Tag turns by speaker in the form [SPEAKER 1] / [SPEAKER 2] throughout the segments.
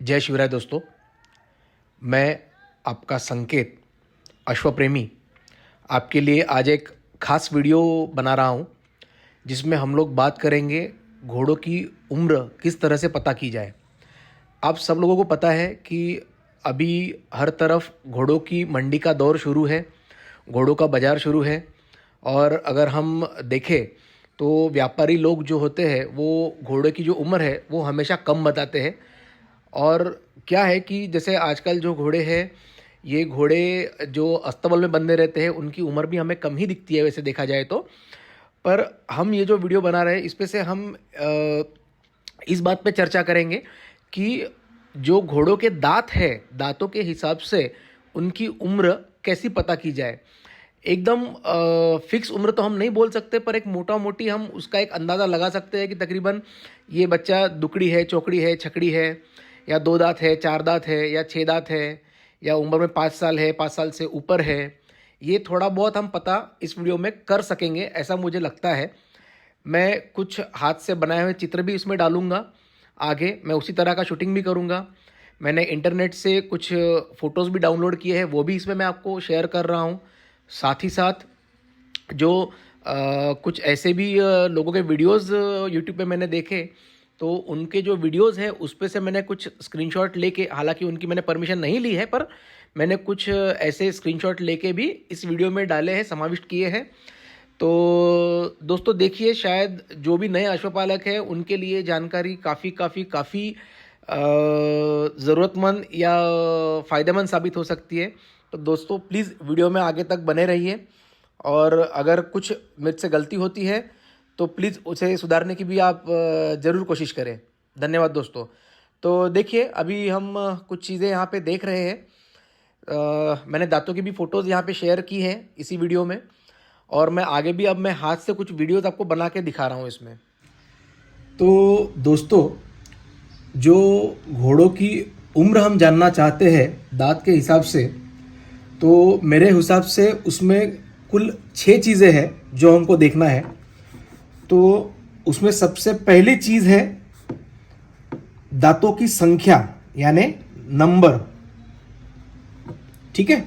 [SPEAKER 1] जय शिवराय दोस्तों। मैं आपका संकेत अश्वप्रेमी आपके लिए आज एक ख़ास वीडियो बना रहा हूँ, जिसमें हम लोग बात करेंगे घोड़ों की उम्र किस तरह से पता की जाए। आप सब लोगों को पता है कि अभी हर तरफ घोड़ों की मंडी का दौर शुरू है, घोड़ों का बाज़ार शुरू है। और अगर हम देखें तो व्यापारी लोग जो होते हैं वो घोड़े की जो उम्र है वो हमेशा कम बताते हैं। और क्या है कि जैसे आजकल जो घोड़े हैं, ये घोड़े जो अस्तबल में बंधे रहते हैं उनकी उम्र भी हमें कम ही दिखती है वैसे देखा जाए तो। पर हम ये जो वीडियो बना रहे हैं इस पे से हम इस बात पे चर्चा करेंगे कि जो घोड़ों के दांत है, दांतों के हिसाब से उनकी उम्र कैसी पता की जाए। एकदम फिक्स उम्र तो हम नहीं बोल सकते, पर एक मोटा मोटी हम उसका एक अंदाज़ा लगा सकते हैं कि तकरीबन ये बच्चा दुकड़ी है, चौकड़ी है, छकड़ी है, या 2 दांत है, 4 दांत है, या 6 दांत है, या उम्र में 5 साल है, 5 साल से ऊपर है। ये थोड़ा बहुत हम पता इस वीडियो में कर सकेंगे, ऐसा मुझे लगता है। मैं कुछ हाथ से बनाए हुए चित्र भी इसमें डालूंगा। आगे मैं उसी तरह का शूटिंग भी करूंगा। मैंने इंटरनेट से कुछ फ़ोटोज़ भी डाउनलोड किए हैं, वो भी इसमें मैं आपको शेयर कर रहा हूँ। साथ ही साथ जो कुछ ऐसे भी लोगों के वीडियोज़ यूट्यूब पे मैंने देखे, तो उनके जो वीडियोज़ हैं उस पे से मैंने कुछ स्क्रीनशॉट लेके, हालांकि उनकी मैंने परमिशन नहीं ली है, पर मैंने कुछ ऐसे स्क्रीनशॉट लेके भी इस वीडियो में डाले हैं, समाविष्ट किए हैं। तो दोस्तों देखिए, शायद जो भी नए अश्वपालक हैं उनके लिए जानकारी काफ़ी ज़रूरतमंद या फ़ायदेमंद साबित हो सकती है। तो दोस्तों प्लीज़ वीडियो में आगे तक बने रहिए, और अगर कुछ मुझ से गलती होती है तो प्लीज़ उसे सुधारने की भी आप ज़रूर कोशिश करें। धन्यवाद दोस्तों। तो देखिए, अभी हम कुछ चीज़ें यहाँ पे देख रहे हैं। मैंने दांतों की भी फ़ोटोज़ यहाँ पे शेयर की हैं इसी वीडियो में, और मैं आगे भी अब मैं हाथ से कुछ वीडियोज़ आपको बना के दिखा रहा हूँ इसमें। तो दोस्तों, जो घोड़ों की उम्र हम जानना चाहते हैं दांत के हिसाब से, तो मेरे हिसाब से उसमें कुल 6 चीज़ें हैं जो हमको देखना है। तो उसमें सबसे पहली चीज़ है दांतों की संख्या, यानी नंबर। ठीक है,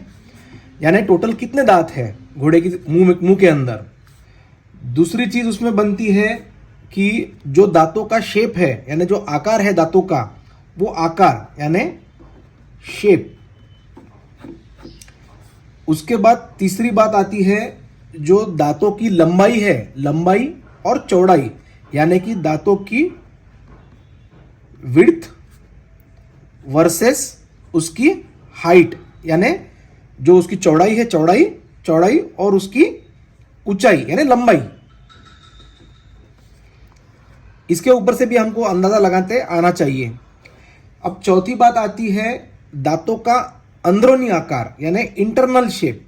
[SPEAKER 1] यानी टोटल कितने दांत है घोड़े की मुंह के अंदर। दूसरी चीज़ उसमें बनती है कि जो दांतों का शेप है, यानी जो आकार है दांतों का, वो आकार यानी शेप। उसके बाद तीसरी बात आती है जो दांतों की लंबाई है, लंबाई और चौड़ाई, यानी कि दांतों की विड्थ वर्सेस उसकी हाइट, यानी जो उसकी चौड़ाई है, चौड़ाई और उसकी ऊंचाई यानी लंबाई। इसके ऊपर से भी हमको अंदाजा लगाते आना चाहिए। अब चौथी बात आती है दांतों का अंदरूनी आकार, यानी इंटरनल शेप।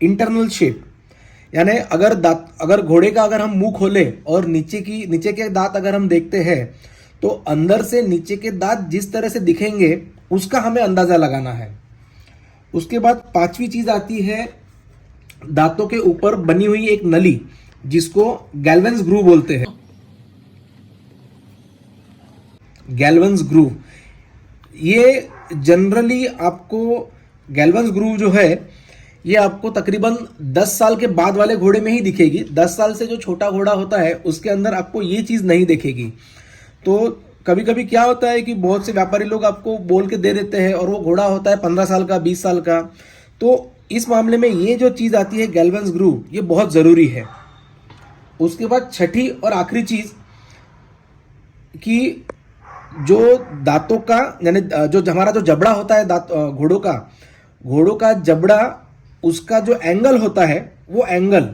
[SPEAKER 1] इंटरनल शेप यानी अगर घोड़े का अगर हम मुंह खोले और नीचे के दांत अगर हम देखते हैं, तो अंदर से नीचे के दांत जिस तरह से दिखेंगे उसका हमें अंदाजा लगाना है। उसके बाद पांचवी चीज आती है दांतों के ऊपर बनी हुई एक नली, जिसको गैल्वेन्स ग्रूव बोलते हैं। गैल्वेन्स ग्रूव, ये जनरली आपको गैल्वेन्स ग्रूव जो है ये आपको तकरीबन 10 साल के बाद वाले घोड़े में ही दिखेगी। 10 साल से जो छोटा घोड़ा होता है उसके अंदर आपको ये चीज नहीं दिखेगी। तो कभी कभी क्या होता है कि बहुत से व्यापारी लोग आपको बोल के दे देते हैं और वो घोड़ा होता है 15 साल का, 20 साल का। तो इस मामले में ये जो चीज आती है गैल्वेन्स ग्रूव, ये बहुत जरूरी है। उसके बाद छठी और आखिरी चीज कि जो दांतों का यानी जो हमारा जो जबड़ा होता है घोड़ों का जबड़ा, उसका जो एंगल होता है वो एंगल,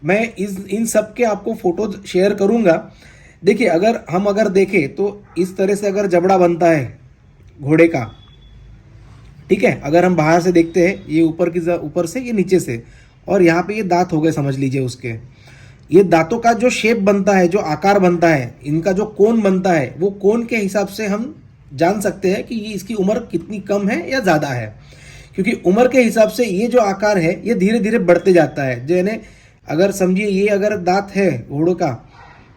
[SPEAKER 1] मैं इन सब के आपको फोटोज शेयर करूंगा। देखिए, अगर देखें तो इस तरह से अगर जबड़ा बनता है घोड़े का, ठीक है, अगर हम बाहर से देखते हैं, ये ऊपर से, ये नीचे से, और यहाँ पे ये दांत हो गए समझ लीजिए उसके। ये दांतों का जो शेप बनता है, जो आकार बनता है, इनका जो कोण बनता है, वो कोण के हिसाब से हम जान सकते हैं कि ये इसकी उम्र कितनी कम है या ज़्यादा है। क्योंकि उम्र के हिसाब से ये जो आकार है ये धीरे धीरे बढ़ते जाता है। यानी अगर समझिए ये अगर दांत है घोड़ों का,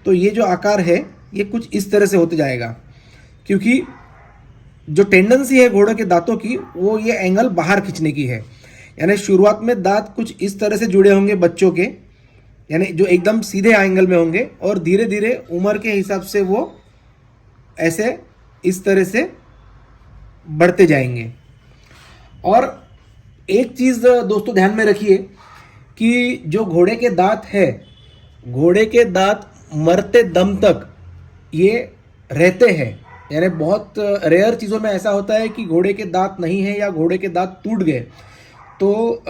[SPEAKER 1] तो ये जो आकार है ये कुछ इस तरह से होते जाएगा, क्योंकि जो टेंडेंसी है घोड़ों के दांतों की वो ये एंगल बाहर खींचने की है। यानी शुरुआत में दांत कुछ इस तरह से जुड़े होंगे बच्चों के, यानी जो एकदम सीधे एंगल में होंगे, और धीरे धीरे उम्र के हिसाब से वो ऐसे इस तरह से बढ़ते जाएंगे। और एक चीज़ दोस्तों ध्यान में रखिए कि जो घोड़े के दांत है, घोड़े के दांत मरते दम तक ये रहते हैं। यानी बहुत रेयर चीज़ों में ऐसा होता है कि घोड़े के दांत नहीं है या घोड़े के दांत टूट गए। तो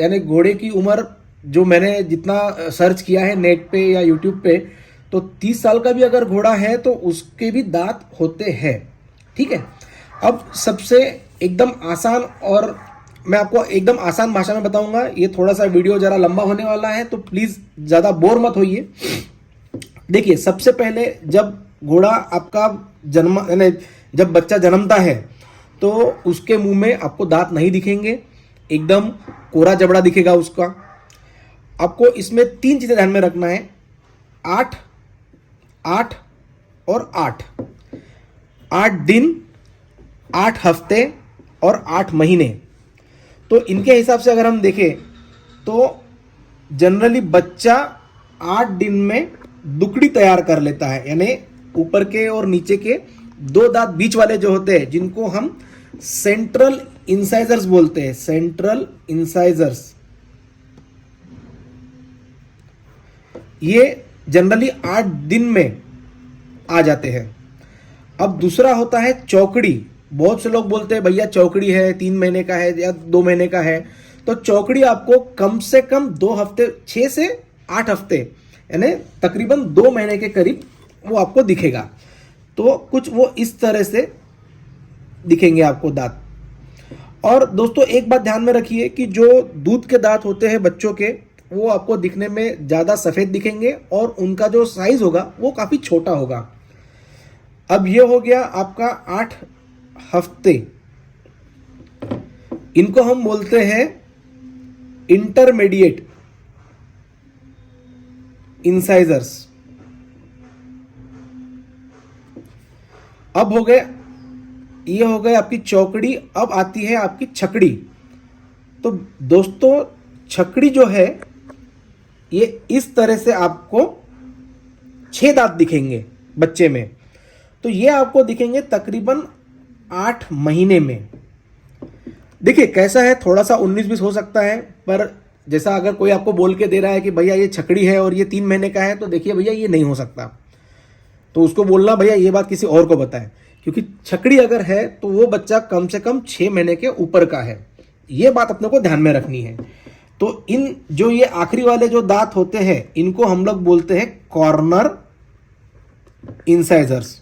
[SPEAKER 1] यानी घोड़े की उम्र जो मैंने जितना सर्च किया है नेट पे या यूट्यूब पे, तो 30 साल का भी अगर घोड़ा है तो उसके भी दांत होते हैं। ठीक है, अब सबसे एकदम आसान, और मैं आपको एकदम आसान भाषा में बताऊंगा। ये थोड़ा सा वीडियो ज़रा लंबा होने वाला है, तो प्लीज़ ज़्यादा बोर मत होइए। देखिए, सबसे पहले जब घोड़ा आपका जन्म, यानी जब बच्चा जन्मता है तो उसके मुंह में आपको दांत नहीं दिखेंगे, एकदम कोरा जबड़ा दिखेगा उसका। आपको इसमें 3 चीज़ें ध्यान में रखना है, 8, 8 और 8। 8 दिन, 8 हफ्ते और 8 महीने। तो इनके हिसाब से अगर हम देखें तो जनरली बच्चा 8 दिन में दुकड़ी तैयार कर लेता है। यानी ऊपर के और नीचे के 2 दांत बीच वाले जो होते हैं, जिनको हम सेंट्रल इंसाइजर्स बोलते हैं, सेंट्रल इंसाइजर्स, ये जनरली 8 दिन में आ जाते हैं। अब दूसरा होता है चौकड़ी। बहुत से लोग बोलते हैं भैया चौकड़ी है 3 महीने का है या 2 महीने का है। तो चौकड़ी आपको कम से कम 2 हफ्ते, 6 से 8 हफ्ते, यानी तकरीबन 2 महीने के करीब वो आपको दिखेगा। तो कुछ वो इस तरह से दिखेंगे आपको दांत। और दोस्तों एक बात ध्यान में रखिए कि जो दूध के दांत होते हैं बच्चों के, वो आपको दिखने में ज़्यादा सफ़ेद दिखेंगे और उनका जो साइज होगा वो काफ़ी छोटा होगा। अब ये हो गया आपका 8 हफ्ते। इनको हम बोलते हैं इंटरमीडिएट इंसाइजर्स। अब हो गए, ये हो गए आपकी चौकड़ी। अब आती है आपकी छकड़ी। तो दोस्तों छकड़ी जो है ये इस तरह से आपको 6 दांत दिखेंगे बच्चे में। तो ये आपको दिखेंगे तकरीबन 8 महीने में। देखिए कैसा है, थोड़ा सा 19-20 हो सकता है, पर जैसा अगर कोई आपको बोल के दे रहा है कि भैया ये छकड़ी है और ये 3 महीने का है, तो देखिए भैया ये नहीं हो सकता। तो उसको बोलना भैया ये बात किसी और को बताएं, क्योंकि छकड़ी अगर है तो वो बच्चा कम से कम 6 महीने के ऊपर का है। ये बात अपने को ध्यान में रखनी है। तो इन जो ये आखिरी वाले जो दांत होते हैं, इनको हम लोग बोलते हैं कॉर्नर इंसाइजर्स।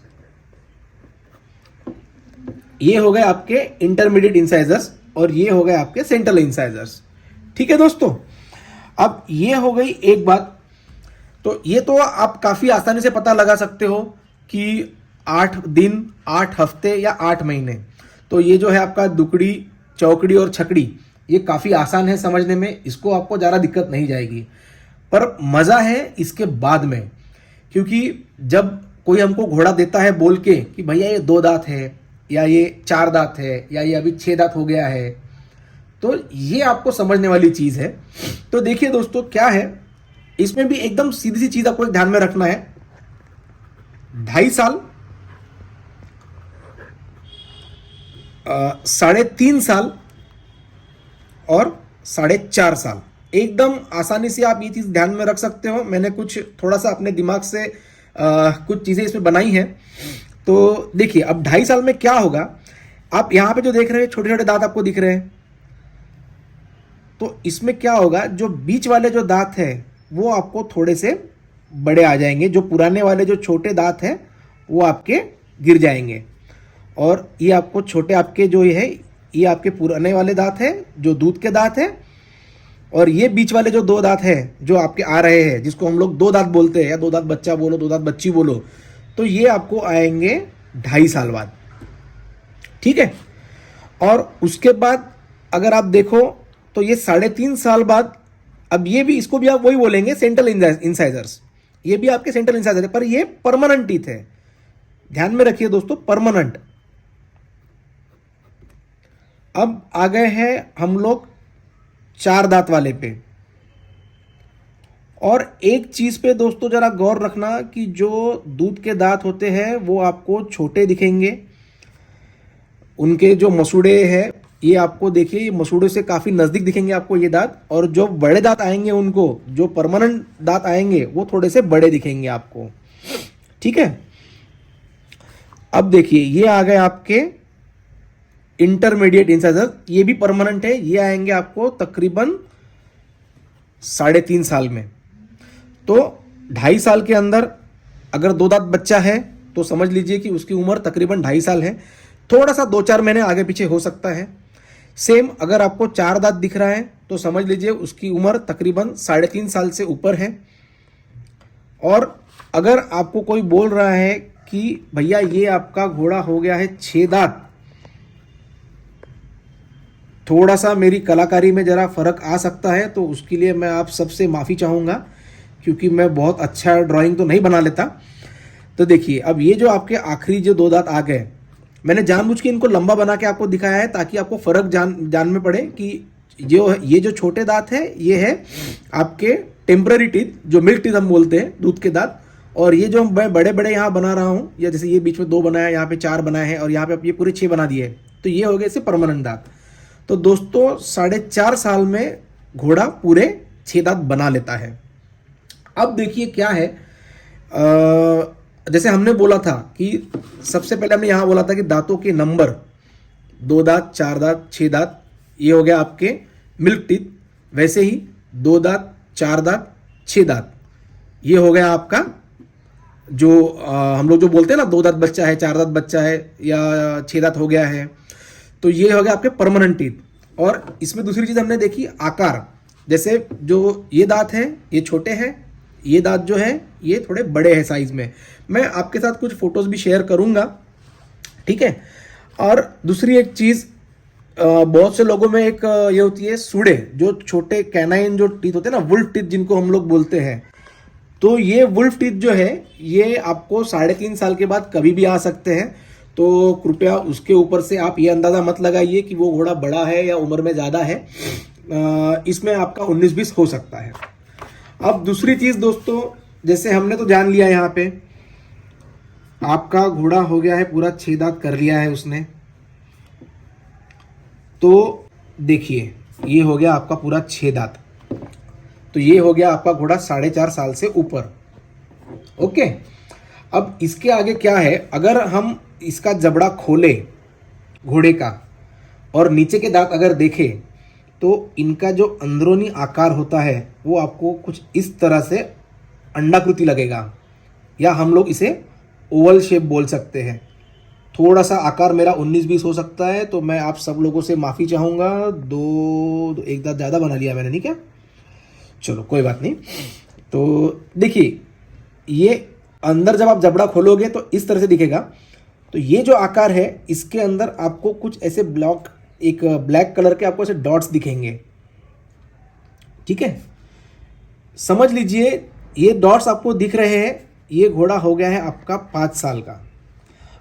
[SPEAKER 1] ये हो गए आपके इंटरमीडिएट इंसाइजर्स और ये हो गए आपके सेंट्रल इंसाइजर्स। ठीक है दोस्तों, अब ये हो गई एक बात। तो ये तो आप काफी आसानी से पता लगा सकते हो कि 8 दिन, 8 हफ्ते या 8 महीने। तो ये जो है आपका दुकड़ी, चौकड़ी और छकड़ी, ये काफी आसान है समझने में, इसको आपको ज़्यादा दिक्कत नहीं जाएगी। पर मजा है इसके बाद में, क्योंकि जब कोई हमको घोड़ा देता है बोल के कि भैया ये 2 दांत है या ये 4 दांत है या ये अभी 6 दांत हो गया है, तो ये आपको समझने वाली चीज है। तो देखिए दोस्तों क्या है, इसमें भी एकदम सीधी सी चीज आपको ध्यान में रखना है। 2.5 साल, 3.5 साल और 4.5 साल, एकदम आसानी से आप ये चीज ध्यान में रख सकते हो। मैंने कुछ थोड़ा सा अपने दिमाग से कुछ चीजें इसमें बनाई हैं। तो देखिए अब 2.5 साल में क्या होगा, आप यहां पे जो देख रहे हैं छोटे छोटे दांत आपको दिख रहे हैं, तो इसमें क्या होगा, जो बीच वाले जो दांत हैं वो आपको थोड़े से बड़े आ जाएंगे। जो पुराने वाले जो छोटे दांत हैं वो आपके गिर जाएंगे, और ये आपको छोटे आपके जो ये है, ये आपके पुराने वाले दांत हैं जो दूध के दांत हैं, और ये बीच वाले जो 2 दांत हैं जो आपके आ रहे हैं, जिसको हम लोग 2 दांत बोलते हैं, या 2 दांत बच्चा बोलो, 2 दांत बच्ची बोलो, तो ये आपको आएंगे 2.5 साल बाद। ठीक है, और उसके बाद अगर आप देखो तो ये 3.5 साल बाद, अब ये भी, इसको भी आप वही बोलेंगे सेंट्रल इंसाइजर्स, ये भी आपके सेंट्रल इंसाइजर है, पर ये परमानेंट टीथ है, ध्यान में रखिए दोस्तों, परमानेंट। अब आ गए हैं हम लोग 4 दांत वाले पे। और एक चीज पे दोस्तों जरा गौर रखना कि जो दूध के दांत होते हैं वो आपको छोटे दिखेंगे, उनके जो मसूड़े हैं ये आपको देखिए, ये मसूड़े से काफी नजदीक दिखेंगे आपको ये दांत, और जो बड़े दांत आएंगे उनको, जो परमानेंट दांत आएंगे वो थोड़े से बड़े दिखेंगे आपको, ठीक है। अब देखिए ये आ गए आपके इंटरमीडिएट इंसाइजर, ये भी परमानेंट है, ये आएंगे आपको तकरीबन 3.5 साल में। तो 2.5 साल के अंदर अगर 2 दांत बच्चा है तो समझ लीजिए कि उसकी उम्र तकरीबन 2.5 साल है, थोड़ा सा 2-4 महीने आगे पीछे हो सकता है। सेम अगर आपको 4 दांत दिख रहा है तो समझ लीजिए उसकी उम्र तकरीबन 3.5 साल से ऊपर है। और अगर आपको कोई बोल रहा है कि भैया ये आपका घोड़ा हो गया है 6 दांत, थोड़ा सा मेरी कलाकारी में जरा फर्क आ सकता है, तो उसके लिए मैं आप सबसे माफ़ी चाहूँगा, क्योंकि मैं बहुत अच्छा ड्राइंग तो नहीं बना लेता। तो देखिए अब ये जो आपके आखिरी जो 2 दांत आ गए, मैंने जानबूझ के इनको लंबा बना के आपको दिखाया है ताकि आपको फर्क जान में पड़े कि ये जो छोटे दांत है ये है आपके टेम्पररी टीथ, जो मिल्क टीथ हम बोलते हैं, दूध के दांत। और ये जो मैं बड़े बड़े यहाँ बना रहा हूँ, या जैसे ये बीच में 2 बनाया, यहाँ पे 4 बनाए हैं, और यहाँ पे ये पूरे 6 बना दिए, तो ये हो गए इसे परमानेंट दांत। तो दोस्तों 4.5 साल में घोड़ा पूरे 6 दांत बना लेता है। अब देखिए क्या है, जैसे हमने बोला था कि सबसे पहले हमने यहाँ बोला था कि दांतों के नंबर 2 दांत, 4 दांत, 6 दांत, ये हो गया आपके मिल्क टीथ। वैसे ही 2 दांत, 4 दांत, 6 दांत, ये हो गया आपका जो हम लोग जो बोलते हैं ना 2 दांत बच्चा है, 4 दांत बच्चा है, या 6 दांत हो गया है, तो ये हो गया आपके परमानेंट टीथ। और इसमें दूसरी चीज हमने देखी आकार, जैसे जो ये दांत है ये छोटे हैं, ये दांत जो है ये थोड़े बड़े हैं साइज में। मैं आपके साथ कुछ फोटोज भी शेयर करूंगा, ठीक है। और दूसरी एक चीज, बहुत से लोगों में एक ये होती है सूड़े, जो छोटे कैनाइन जो टीथ होते हैं ना, वुल्फ टीथ जिनको हम लोग बोलते हैं, तो ये वुल्फ टीथ जो है ये आपको 3.5 साल के बाद कभी भी आ सकते हैं। तो कृपया उसके ऊपर से आप ये अंदाजा मत लगाइए कि वो घोड़ा बड़ा है या उम्र में ज्यादा है, इसमें आपका 19-20 हो सकता है। अब दूसरी चीज दोस्तों, जैसे हमने तो जान लिया यहाँ पे आपका घोड़ा हो गया है पूरा 6 दांत कर लिया है उसने, तो देखिए ये हो गया आपका पूरा 6 दांत, तो ये हो गया आपका घोड़ा 4.5 साल से ऊपर, ओके। अब इसके आगे क्या है, अगर हम इसका जबड़ा खोले घोड़े का और नीचे के दांत अगर देखें, तो इनका जो अंदरूनी आकार होता है वो आपको कुछ इस तरह से अंडाकृति लगेगा, या हम लोग इसे ओवल शेप बोल सकते हैं। थोड़ा सा आकार मेरा 19-20 हो सकता है, तो मैं आप सब लोगों से माफ़ी चाहूँगा। एक दांत ज़्यादा बना लिया मैंने, नहीं क्या, चलो कोई बात नहीं। तो देखिए ये अंदर जब आप जबड़ा खोलोगे तो इस तरह से दिखेगा। तो ये जो आकार है इसके अंदर आपको कुछ ऐसे एक ब्लैक कलर के आपको ऐसे डॉट्स दिखेंगे, ठीक है। समझ लीजिए ये डॉट्स आपको दिख रहे हैं, ये घोड़ा हो गया है आपका 5 साल का।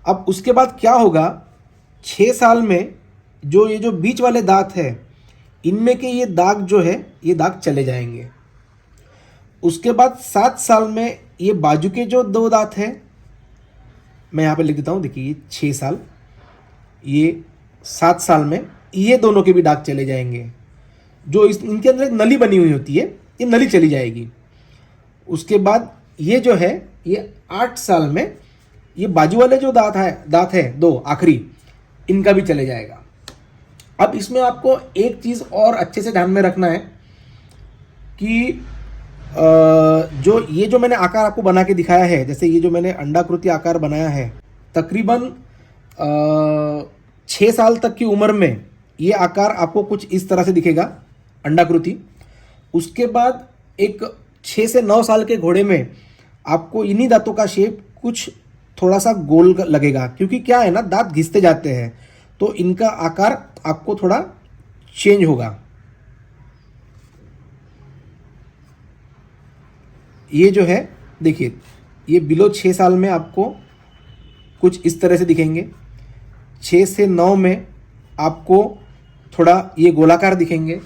[SPEAKER 1] अब उसके बाद क्या होगा, 6 साल में ये जो बीच वाले दांत है, इनमें के ये दाग जो है ये दाग चले जाएंगे। उसके बाद 7 साल में ये बाजू के जो 2 दांत है, मैं यहाँ पे लिख देता हूँ, देखिए ये 6 साल, ये 7 साल में ये दोनों के भी दाग चले जाएंगे। जो इनके अंदर एक नली बनी हुई होती है, ये नली चली जाएगी। उसके बाद ये जो है ये 8 साल में ये बाजू वाले जो दांत है 2 आखिरी, इनका भी चले जाएगा। अब इसमें आपको एक चीज़ और अच्छे से ध्यान में रखना है कि जो मैंने आकार आपको बना के दिखाया है, जैसे ये जो मैंने अंडाकृति आकार बनाया है, तकरीबन 6 साल तक की उम्र में ये आकार आपको कुछ इस तरह से दिखेगा, अंडाकृति। उसके बाद एक 6 से 9 साल के घोड़े में आपको इन्हीं दांतों का शेप कुछ थोड़ा सा गोल लगेगा, क्योंकि क्या है ना, दांत घिसते जाते हैं, तो इनका आकार आपको थोड़ा चेंज होगा। ये जो है देखिए, ये बिलो 6 साल में आपको कुछ इस तरह से दिखेंगे। 6 से 9 में आपको थोड़ा ये गोलाकार दिखेंगे।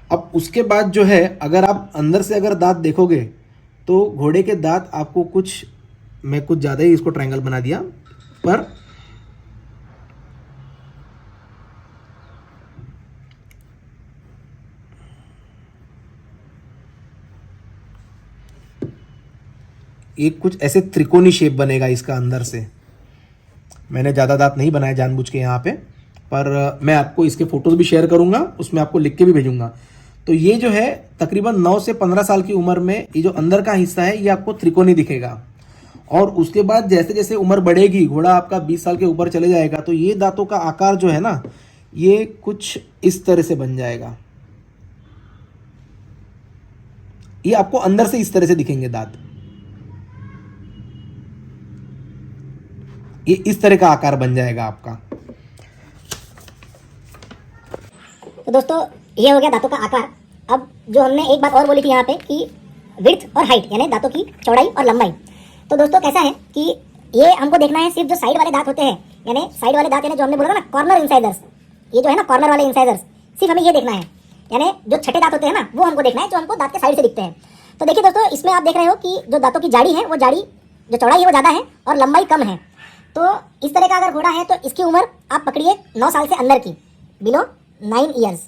[SPEAKER 1] अब उसके बाद जो है, अगर आप अंदर से अगर दांत देखोगे तो घोड़े के दांत आपको कुछ, मैं कुछ ज़्यादा ही इसको ट्रायंगल बना दिया, पर एक कुछ ऐसे त्रिकोणी शेप बनेगा इसका अंदर से। मैंने ज़्यादा दांत नहीं बनाए जानबूझ के यहाँ पे, पर मैं आपको इसके फोटोज भी शेयर करूँगा, उसमें आपको लिख के भी भेजूंगा। तो ये जो है तकरीबन 9 से 15 साल की उम्र में ये जो अंदर का हिस्सा है ये आपको त्रिकोणी दिखेगा। और उसके बाद जैसे जैसे उम्र बढ़ेगी, घोड़ा आपका 20 साल के ऊपर चले जाएगा, तो ये दांतों का आकार जो है ना, ये कुछ इस तरह से बन जाएगा। ये आपको अंदर से इस तरह से दिखेंगे दांत। ये इस तरह का आकार बन जाएगा आपका।
[SPEAKER 2] तो दोस्तों ये हो गया दांतों का आकार। अब जो हमने एक बात और बोली थी यहाँ पे कि विड्थ और हाइट, यानी दांतों की चौड़ाई और लंबाई। तो दोस्तों कैसा है कि ये हमको देखना है सिर्फ जो साइड वाले दांत होते हैं, यानी साइड वाले दांत, यानी जो हमने बोला ना कॉर्नर इंसाइजर्स, ये जो है ना कॉर्नर वाले इंसाइजर्स, सिर्फ हमें ये देखना है। यानी जो छठे दांत होते हैं ना, वो हमको देखना है, जो हमको दांत के साइड से दिखते हैं। तो देखिए दोस्तों, इसमें आप देख रहे हो कि जो दांतों की जाड़ी है, वो जाड़ी, जो चौड़ाई है वो ज़्यादा है और लंबाई कम है। तो इस तरह का अगर घोड़ा है तो इसकी उम्र आप पकड़िए 9 साल से अंदर की, बिलो 9 ईयर्स,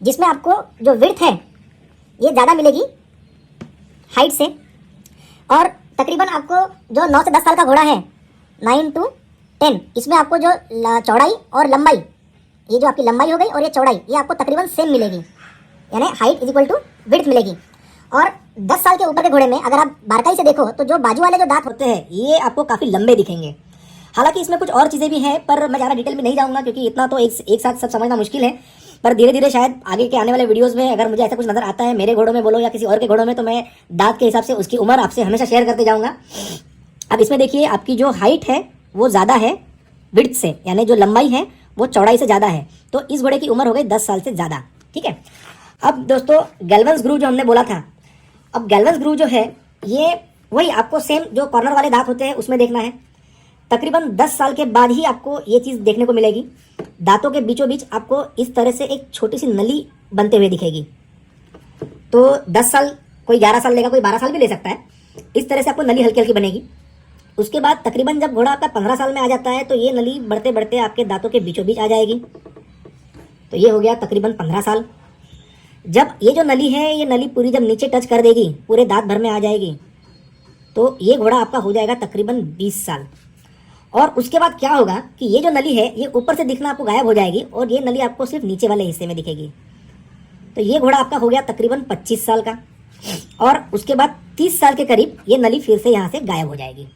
[SPEAKER 2] जिसमें आपको जो विड्थ है ये ज़्यादा मिलेगी हाइट से। और तकरीबन आपको जो 9 से 10 साल का घोड़ा है, 9 to 10, इसमें आपको जो चौड़ाई और लंबाई, ये जो आपकी लंबाई हो गई और ये चौड़ाई, ये आपको तकरीबन सेम मिलेगी, यानी height is equal to width मिलेगी। और 10 साल के ऊपर के घोड़े में अगर आप बारकाई से देखो तो जो बाजू वाले जो दांत होते हैं ये आपको काफ़ी लंबे दिखेंगे। हालांकि इसमें कुछ और चीज़ें भी हैं, पर मैं ज़्यादा डिटेल में नहीं जाऊँगा क्योंकि इतना तो एक साथ सब समझना मुश्किल है। पर धीरे धीरे शायद आगे के आने वाले वीडियोस में अगर मुझे ऐसा कुछ नज़र आता है, मेरे घोड़ों में बोलो या किसी और के घोड़ों में, तो मैं दांत के हिसाब से उसकी उम्र आपसे हमेशा शेयर करते जाऊँगा। अब इसमें देखिए, आपकी जो हाइट है वो ज़्यादा है विड्थ से, यानी जो लंबाई है वो चौड़ाई से ज़्यादा है। तो इस घोड़े की उम्र हो गई 10 साल से ज़्यादा। ठीक है। अब दोस्तों गैल्वन्स ग्रूव जो हमने बोला था, अब गैल्वन्स ग्रूव जो है ये वही आपको सेम जो कॉर्नर वाले दांत होते हैं उसमें देखना है। तकरीबन 10 साल के बाद ही आपको ये चीज़ देखने को मिलेगी। दांतों के बीचों बीच आपको इस तरह से एक छोटी सी नली बनते हुए दिखेगी। तो 10 साल, कोई 11 साल लेगा, कोई 12 साल भी ले सकता है। इस तरह से आपको नली हल्की हल्की बनेगी। उसके बाद तकरीबन जब घोड़ा आपका 15 साल में आ जाता है तो ये नली बढ़ते बढ़ते आपके दांतों के बीचों बीच आ जाएगी। तो ये हो गया तकरीबन 15 साल। जब ये जो नली है, ये नली पूरी जब नीचे टच कर देगी, पूरे दांत भर में आ जाएगी, तो ये घोड़ा आपका हो जाएगा तकरीबन 20 साल। और उसके बाद क्या होगा कि ये जो नली है ये ऊपर से दिखना आपको गायब हो जाएगी और ये नली आपको सिर्फ नीचे वाले हिस्से में दिखेगी। तो ये घोड़ा आपका हो गया तकरीबन 25 साल का। और उसके बाद 30 साल के करीब ये नली फिर से यहाँ से गायब हो जाएगी।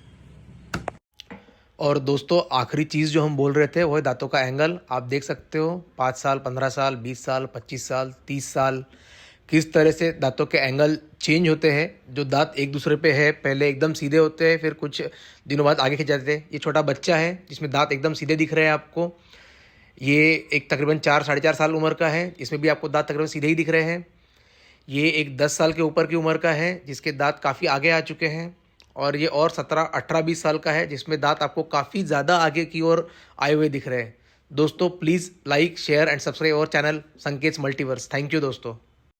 [SPEAKER 1] और दोस्तों आखिरी चीज़ जो हम बोल रहे थे वो है दांतों का एंगल। आप देख सकते हो 5 साल, 15 साल, 20 साल, 25 साल, 30 साल, किस तरह से दांतों के एंगल चेंज होते हैं। जो दांत एक दूसरे पे है, पहले एकदम सीधे होते हैं, फिर कुछ दिनों बाद आगे खिंच जाते हैं। ये छोटा बच्चा है जिसमें दांत एकदम सीधे दिख रहे हैं आपको। ये एक तकरीबन 4 साढ़े 4 साल उम्र का है, इसमें भी आपको दांत तकरीबन सीधे ही दिख रहे हैं। ये एक 10 साल के ऊपर की उम्र का है जिसके दांत काफ़ी आगे आ चुके हैं। और ये और 17, 18, 20 साल का है जिसमें दांत आपको काफ़ी ज़्यादा आगे की ओर आए हुए दिख रहे हैं। दोस्तों please like, share and subscribe our channel संकेत मल्टीवर्स। थैंक यू दोस्तों।